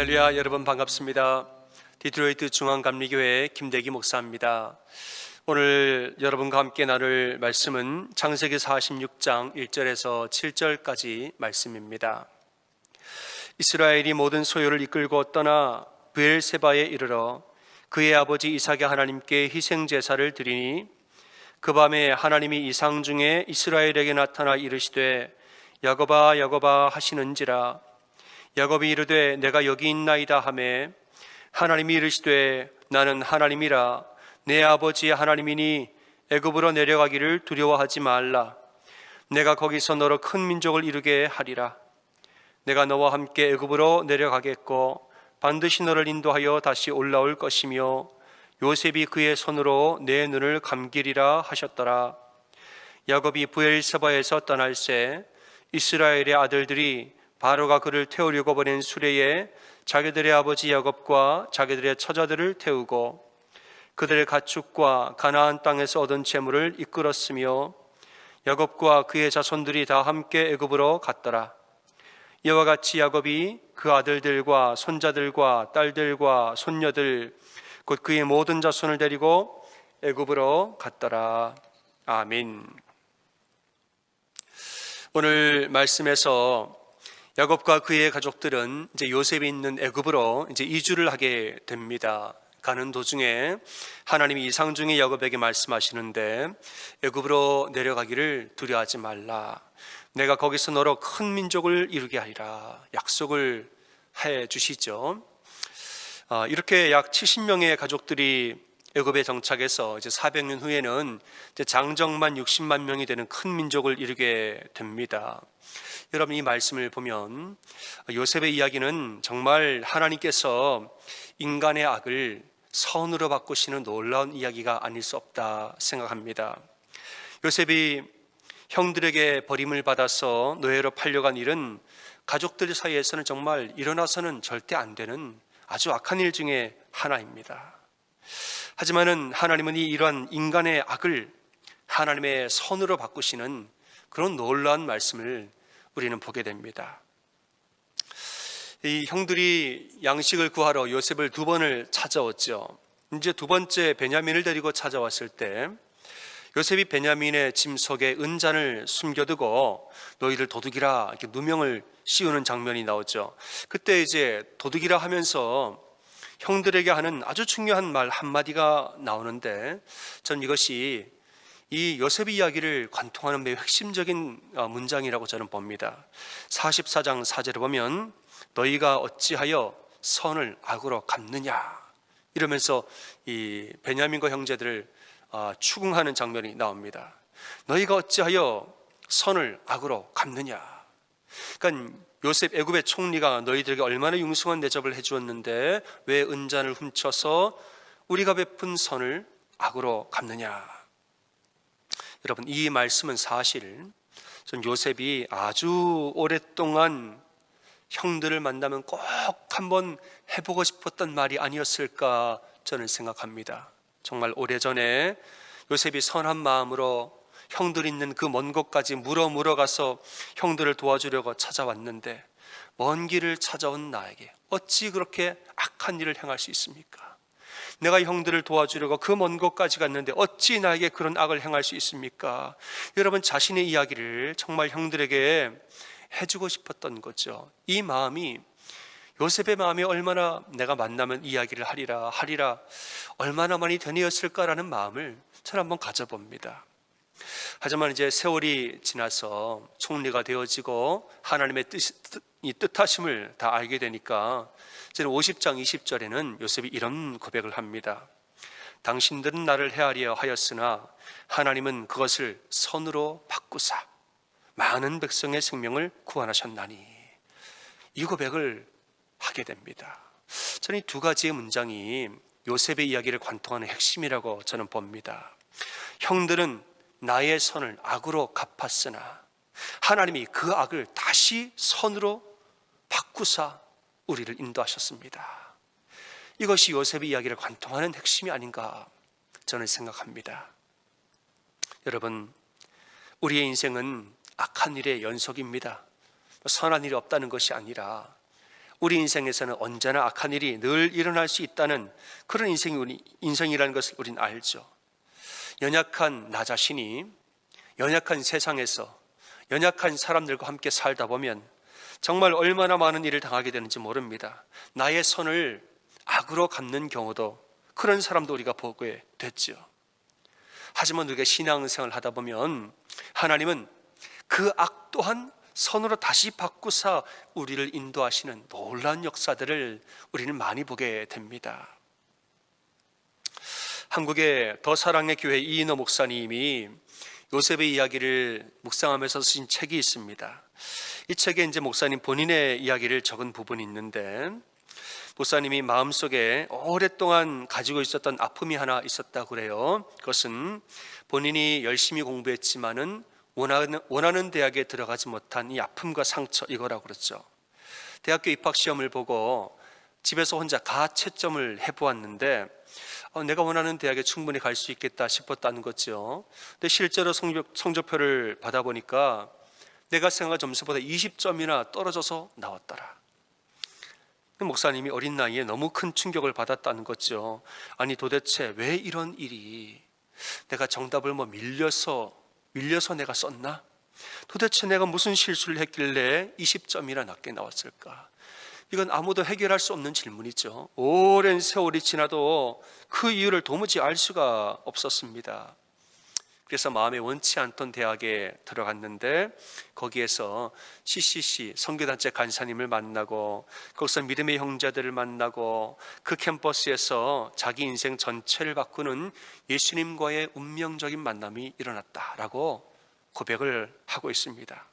할렐루야, 여러분 반갑습니다. 디트로이트 중앙감리교회 김대기 목사입니다. 오늘 여러분과 함께 나눌 말씀은 창세기 46장 1절에서 7절까지 말씀입니다. 이스라엘이 모든 소유를 이끌고 떠나 브엘세바에 이르러 그의 아버지 이삭의 하나님께 희생제사를 드리니 그 밤에 하나님이 이상 중에 이스라엘에게 나타나 이르시되 야곱아 야곱아 하시는지라. 야곱이 이르되 내가 여기 있나이다 하매 하나님이 이르시되 나는 하나님이라. 내 아버지의 하나님이니 애굽으로 내려가기를 두려워하지 말라. 내가 거기서 너로 큰 민족을 이루게 하리라. 내가 너와 함께 애굽으로 내려가겠고 반드시 너를 인도하여 다시 올라올 것이며 요셉이 그의 손으로 내 눈을 감기리라 하셨더라. 야곱이 브엘세바에서 떠날새 이스라엘의 아들들이 바로가 그를 태우려고 보낸 수레에 자기들의 아버지 야곱과 자기들의 처자들을 태우고 그들의 가축과 가나안 땅에서 얻은 재물을 이끌었으며 야곱과 그의 자손들이 다 함께 애굽으로 갔더라. 이와 같이 야곱이 그 아들들과 손자들과 딸들과 손녀들 곧 그의 모든 자손을 데리고 애굽으로 갔더라. 아멘. 오늘 말씀에서 야곱과 그의 가족들은 이제 요셉이 있는 애굽으로 이제 이주를 하게 됩니다. 가는 도중에 하나님이 이상 중에 야곱에게 말씀하시는데 애굽으로 내려가기를 두려워하지 말라. 내가 거기서 너로 큰 민족을 이루게 하리라. 약속을 해 주시죠. 이렇게 약 70명의 가족들이 애굽에 정착해서 이제 400년 후에는 이제 장정만 60만 명이 되는 큰 민족을 이루게 됩니다. 여러분, 이 말씀을 보면 요셉의 이야기는 정말 하나님께서 인간의 악을 선으로 바꾸시는 놀라운 이야기가 아닐 수 없다 생각합니다. 요셉이 형들에게 버림을 받아서 노예로 팔려간 일은 가족들 사이에서는 정말 일어나서는 절대 안 되는 아주 악한 일 중에 하나입니다. 하지만은 하나님은 이러한 인간의 악을 하나님의 선으로 바꾸시는 그런 놀라운 말씀을 우리는 보게 됩니다. 이 형들이 양식을 구하러 요셉을 두 번을 찾아왔죠. 이제 두 번째 베냐민을 데리고 찾아왔을 때 요셉이 베냐민의 짐 속에 은잔을 숨겨두고 너희를 도둑이라 이렇게 누명을 씌우는 장면이 나오죠. 그때 이제 도둑이라 하면서 형들에게 하는 아주 중요한 말 한마디가 나오는데 저는 이것이 이 요셉의 이야기를 관통하는 매우 핵심적인 문장이라고 저는 봅니다. 44장 4절에 보면 너희가 어찌하여 선을 악으로 갚느냐 이러면서 이 베냐민과 형제들을 추궁하는 장면이 나옵니다. 너희가 어찌하여 선을 악으로 갚느냐. 그러니까 요셉 애굽의 총리가 너희들에게 얼마나 융숭한 대접을 해주었는데 왜 은잔을 훔쳐서 우리가 베푼 선을 악으로 갚느냐. 여러분, 이 말씀은 사실 전 요셉이 아주 오랫동안 형들을 만나면 꼭 한번 해보고 싶었던 말이 아니었을까 저는 생각합니다. 정말 오래전에 요셉이 선한 마음으로 형들 있는 그 먼 곳까지 물어가서 형들을 도와주려고 찾아왔는데 먼 길을 찾아온 나에게 어찌 그렇게 악한 일을 행할 수 있습니까? 내가 형들을 도와주려고 그 먼 곳까지 갔는데 어찌 나에게 그런 악을 행할 수 있습니까? 여러분, 자신의 이야기를 정말 형들에게 해주고 싶었던 거죠. 이 마음이 요셉의 마음이 얼마나 내가 만나면 이야기를 하리라 얼마나 많이 되뇌었을까라는 마음을 저는 한번 가져봅니다. 하지만 이제 세월이 지나서 총리가 되어지고 하나님의 뜻하심을 다 알게 되니까 저는 50장 20절에는 요셉이 이런 고백을 합니다. 당신들은 나를 헤아려 하였으나 하나님은 그것을 선으로 바꾸사 많은 백성의 생명을 구원하셨나니. 이 고백을 하게 됩니다. 저는 이 두 가지의 문장이 요셉의 이야기를 관통하는 핵심이라고 저는 봅니다. 형들은 나의 선을 악으로 갚았으나 하나님이 그 악을 다시 선으로 바꾸사 우리를 인도하셨습니다. 이것이 요셉의 이야기를 관통하는 핵심이 아닌가 저는 생각합니다. 여러분, 우리의 인생은 악한 일의 연속입니다. 선한 일이 없다는 것이 아니라 우리 인생에서는 언제나 악한 일이 늘 일어날 수 있다는 그런 인생이라는 것을 우리는 알죠. 연약한 나 자신이 연약한 세상에서 연약한 사람들과 함께 살다 보면 정말 얼마나 많은 일을 당하게 되는지 모릅니다. 나의 선을 악으로 갚는 경우도, 그런 사람도 우리가 보게 됐죠. 하지만 우리가 신앙생활을 하다 보면 하나님은 그 악 또한 선으로 다시 바꾸사 우리를 인도하시는 놀라운 역사들을 우리는 많이 보게 됩니다. 한국의 더 사랑의 교회 이인호 목사님이 요셉의 이야기를 묵상하면서 쓰신 책이 있습니다. 이 책에 이제 목사님 본인의 이야기를 적은 부분이 있는데, 목사님이 마음속에 오랫동안 가지고 있었던 아픔이 하나 있었다고 그래요. 그것은 본인이 열심히 공부했지만은 원하는 대학에 들어가지 못한 이 아픔과 상처, 이거라고 그랬죠. 대학교 입학 시험을 보고 집에서 혼자 가채점을 해보았는데 내가 원하는 대학에 충분히 갈 수 있겠다 싶었다는 거죠. 근데 실제로 성적표를 받아보니까 내가 생각한 점수보다 20점이나 떨어져서 나왔더라. 목사님이 어린 나이에 너무 큰 충격을 받았다는 거죠. 아니 도대체 왜 이런 일이, 내가 정답을 밀려서 내가 썼나? 도대체 내가 무슨 실수를 했길래 20점이나 낮게 나왔을까? 이건 아무도 해결할 수 없는 질문이죠. 오랜 세월이 지나도 그 이유를 도무지 알 수가 없었습니다. 그래서 마음에 원치 않던 대학에 들어갔는데 거기에서 CCC 선교단체 간사님을 만나고 거기서 믿음의 형제들을 만나고 그 캠퍼스에서 자기 인생 전체를 바꾸는 예수님과의 운명적인 만남이 일어났다라고 고백을 하고 있습니다.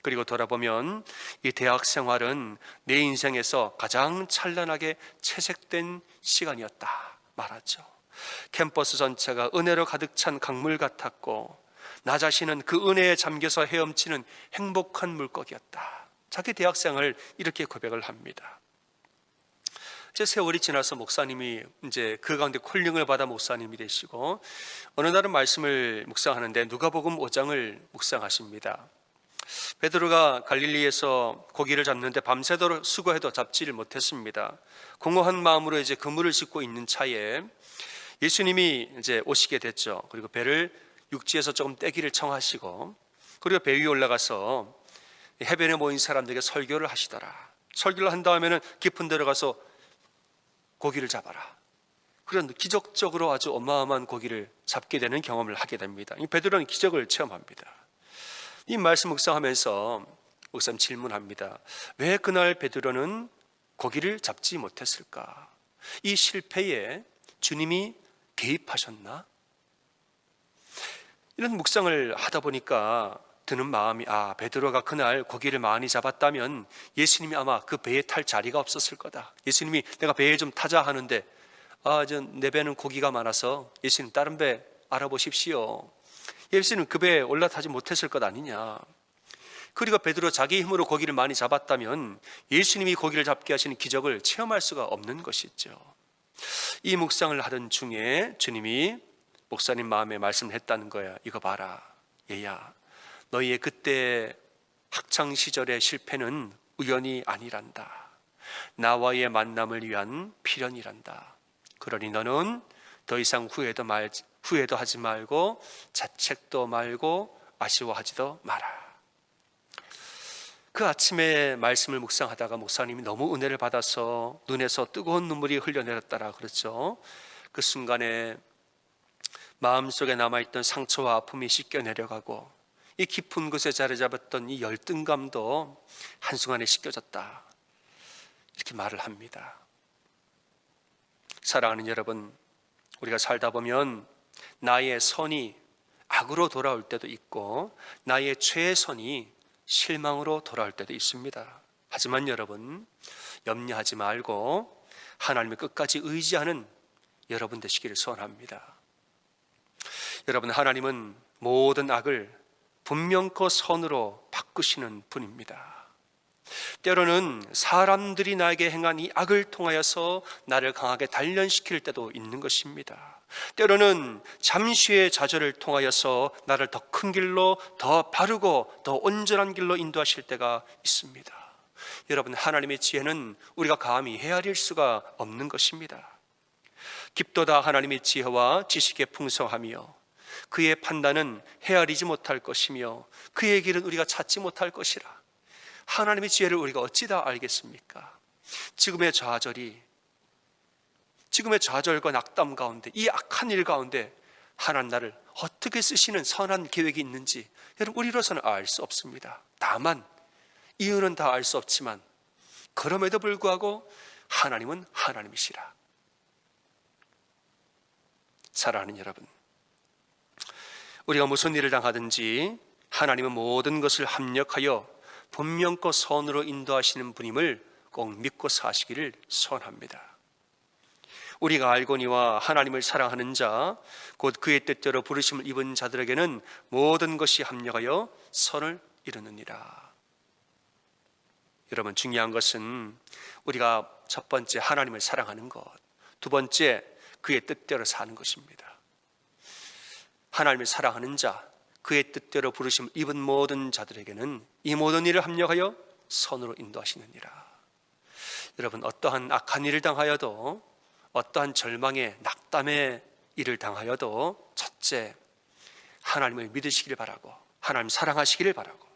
그리고 돌아보면 이 대학 생활은 내 인생에서 가장 찬란하게 채색된 시간이었다 말하죠. 캠퍼스 전체가 은혜로 가득 찬 강물 같았고 나 자신은 그 은혜에 잠겨서 헤엄치는 행복한 물고기였다. 자기 대학생을 이렇게 고백을 합니다. 이제 세월이 지나서 목사님이 이제 그 가운데 콜링을 받아 목사님이 되시고 어느 날은 말씀을 묵상하는데 누가복음 5장을 묵상하십니다. 베드로가 갈릴리에서 고기를 잡는데 밤새도록 수고해도 잡지를 못했습니다. 공허한 마음으로 이제 그물을 짚고 있는 차에 예수님이 이제 오시게 됐죠. 그리고 배를 육지에서 조금 떼기를 청하시고 그리고 배 위에 올라가서 해변에 모인 사람들에게 설교를 하시더라. 설교를 한 다음에는 깊은 데로 가서 고기를 잡아라. 그런 기적적으로 아주 어마어마한 고기를 잡게 되는 경험을 하게 됩니다. 베드로는 기적을 체험합니다. 이 말씀 묵상하면서 목사님 질문합니다. 왜 그날 베드로는 고기를 잡지 못했을까? 이 실패에 주님이 개입하셨나? 이런 묵상을 하다 보니까 드는 마음이, 베드로가 그날 고기를 많이 잡았다면 예수님이 아마 그 배에 탈 자리가 없었을 거다. 예수님이 내가 배에 좀 타자 하는데 내 배는 고기가 많아서 예수님 다른 배 알아보십시오. 예수님은 그 배에 올라타지 못했을 것 아니냐. 그리고 베드로 자기 힘으로 고기를 많이 잡았다면 예수님이 고기를 잡게 하시는 기적을 체험할 수가 없는 것이죠. 이 묵상을 하던 중에 주님이 목사님 마음에 말씀을 했다는 거야. 이거 봐라, 얘야, 너희의 그때 학창시절의 실패는 우연이 아니란다. 나와의 만남을 위한 필연이란다. 그러니 너는 더 이상 후회도 하지 말고 자책도 말고 아쉬워하지도 마라. 그 아침에 말씀을 묵상하다가 목사님이 너무 은혜를 받아서 눈에서 뜨거운 눈물이 흘러내렸다라 그랬죠. 그 순간에 마음속에 남아있던 상처와 아픔이 씻겨 내려가고 이 깊은 곳에 자리 잡았던 이 열등감도 한순간에 씻겨졌다, 이렇게 말을 합니다. 사랑하는 여러분, 우리가 살다 보면 나의 선이 악으로 돌아올 때도 있고 나의 최선이 실망으로 돌아올 때도 있습니다. 하지만 여러분, 염려하지 말고 하나님을 끝까지 의지하는 여러분 되시기를 소원합니다. 여러분, 하나님은 모든 악을 분명코 선으로 바꾸시는 분입니다. 때로는 사람들이 나에게 행한 이 악을 통하여서 나를 강하게 단련시킬 때도 있는 것입니다. 때로는 잠시의 좌절을 통하여서 나를 더 큰 길로, 더 바르고 더 온전한 길로 인도하실 때가 있습니다. 여러분, 하나님의 지혜는 우리가 감히 헤아릴 수가 없는 것입니다. 깊도다 하나님의 지혜와 지식의 풍성하며 그의 판단은 헤아리지 못할 것이며 그의 길은 우리가 찾지 못할 것이라. 하나님의 지혜를 우리가 어찌 다 알겠습니까? 지금의 좌절과 낙담 가운데, 이 악한 일 가운데 하나님 나를 어떻게 쓰시는 선한 계획이 있는지 여러분, 우리로서는 알 수 없습니다. 다만 이유는 다 알 수 없지만 그럼에도 불구하고 하나님은 하나님이시라. 사랑하는 여러분, 우리가 무슨 일을 당하든지 하나님은 모든 것을 합력하여 분명코 선으로 인도하시는 분임을 꼭 믿고 사시기를 소원합니다. 우리가 알거니와 하나님을 사랑하는 자, 곧 그의 뜻대로 부르심을 입은 자들에게는 모든 것이 합력하여 선을 이루느니라. 여러분, 중요한 것은 우리가 첫 번째 하나님을 사랑하는 것, 두 번째 그의 뜻대로 사는 것입니다. 하나님을 사랑하는 자, 그의 뜻대로 부르심을 입은 모든 자들에게는 이 모든 일을 합력하여 선으로 인도하시느니라. 여러분, 어떠한 악한 일을 당하여도, 어떠한 절망의 낙담의 일을 당하여도 첫째, 하나님을 믿으시기를 바라고 하나님 사랑하시기를 바라고,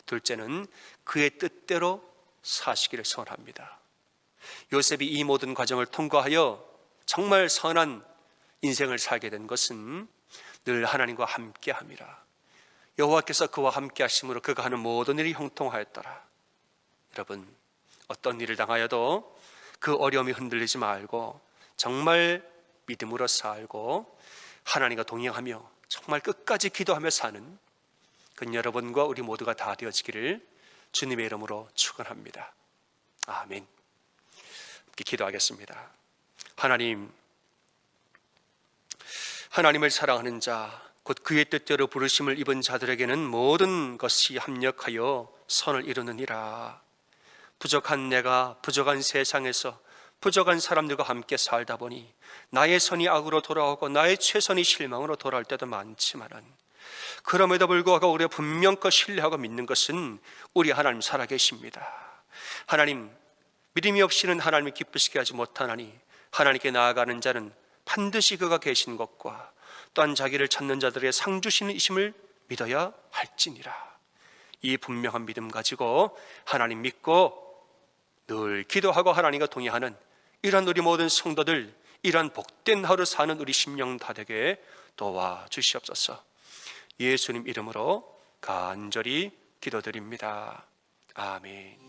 둘째는 그의 뜻대로 사시기를 소원합니다. 요셉이 이 모든 과정을 통과하여 정말 선한 인생을 살게 된 것은 늘 하나님과 함께함이라. 여호와께서 그와 함께 하심으로 그가 하는 모든 일이 형통하였더라. 여러분, 어떤 일을 당하여도 그 어려움이 흔들리지 말고 정말 믿음으로 살고 하나님과 동행하며 정말 끝까지 기도하며 사는 그 여러분과 우리 모두가 다 되어지기를 주님의 이름으로 축원합니다. 아멘. 함께 기도하겠습니다. 하나님을 사랑하는 자, 곧 그의 뜻대로 부르심을 입은 자들에게는 모든 것이 합력하여 선을 이루느니라. 부족한 내가 부족한 세상에서 부족한 사람들과 함께 살다 보니 나의 선이 악으로 돌아오고 나의 최선이 실망으로 돌아올 때도 많지만은, 그럼에도 불구하고 우리가 분명껏 신뢰하고 믿는 것은 우리 하나님 살아계십니다. 하나님, 믿음이 없이는 하나님을 기쁘시게 하지 못하나니 하나님께 나아가는 자는 반드시 그가 계신 것과 또한 자기를 찾는 자들의 상 주시는 이심을 믿어야 할지니라. 이 분명한 믿음 가지고 하나님 믿고 늘 기도하고 하나님과 동의하는 이러한 우리 모든 성도들, 이러한 복된 하루 사는 우리 심령 다 되게 도와주시옵소서. 예수님 이름으로 간절히 기도드립니다. 아멘.